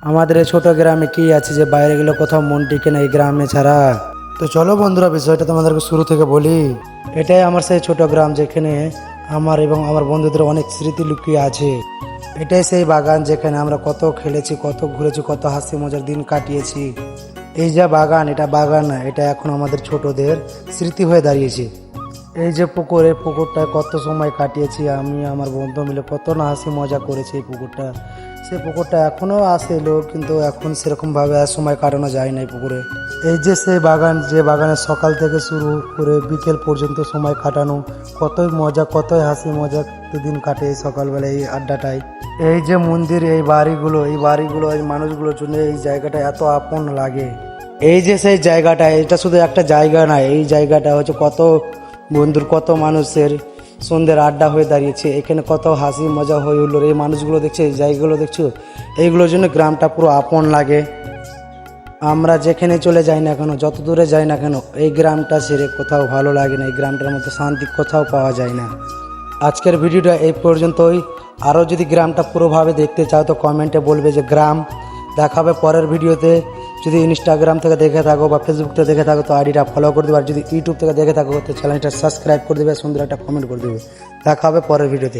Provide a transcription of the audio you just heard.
আমাদের এই ছোট গ্রামে কি আছে যে বাইরে গেলে কোথাও মন টিকে না এই গ্রামে ছাড়া। তো চলো বন্ধুরা, বিষয়টা তোমাদেরকে শুরু থেকে বলি। এটাই আমার সেই ছোট গ্রাম যেখানে আমার এবং আমার বন্ধুদের অনেক স্মৃতি লুকিয়ে আছে। এটাই সেই বাগান যেখানে আমরা কত খেলেছি, কত ঘুরেছি, কত হাসি মজার দিন কাটিয়েছি। এই যে বাগান, এটা বাগান না, এটা এখন আমাদের ছোটদের স্মৃতি হয়ে দাঁড়িয়েছে। এই যে পুকুর, এই পুকুরটায় কত সময় কাটিয়েছি আমি আমার বন্ধু মিলে, কত না হাসি মজা করেছি এই পুকুরটা। সেই পুকুরটা এখনও আসে লোক, কিন্তু এখন সেরকমভাবে আর সময় কাটানো যায় না এই পুকুরে। এই যে সেই বাগান, যে বাগানে সকাল থেকে শুরু করে বিকেল পর্যন্ত সময় কাটানো, কতই মজা, কতই হাসি মজা দিন কাটে এই সকালবেলা এই আড্ডাটায়। এই যে মন্দির, এই বাড়িগুলো, এই মানুষগুলোর জন্য এই জায়গাটা এত আপন লাগে। এই যে সেই জায়গাটা, এটা শুধু একটা জায়গা না, এই জায়গাটা হচ্ছে কত বন্ধুর, কত মানুষের সন্ধ্যের আড্ডা হয়ে দাঁড়িয়েছে। এখানে কত হাসি মজা হয়ে উঠলো। এই মানুষগুলো দেখছো, এই জায়গাগুলো দেখছো, এইগুলোর জন্য গ্রামটা পুরো আপন লাগে। আমরা যেখানে চলে যাই না কেন, যত দূরে যাই না কেন, এই গ্রামটা ছেড়ে কোথাও ভালো লাগে না। এই গ্রামটার মতো শান্তি কোথাও পাওয়া যায় না। আজকের ভিডিওটা এই পর্যন্তই। আরও যদি গ্রামটা পুরোভাবে দেখতে চাও তো কমেন্টে বলবে যে গ্রাম। দেখাবে পরের ভিডিওতে। যদি ইনস্টাগ্রাম থেকে দেখে থাকো বা ফেসবুক থেকে দেখে থাকো তো আইডিটা ফলো করে দেবে, আর যদি ইউটিউব থেকে দেখে থাকো তো চ্যানেলটা সাবস্ক্রাইব করে দেবে, সুন্দর একটা কমেন্ট করে দেবে। দেখা হবে পরের ভিডিওতে।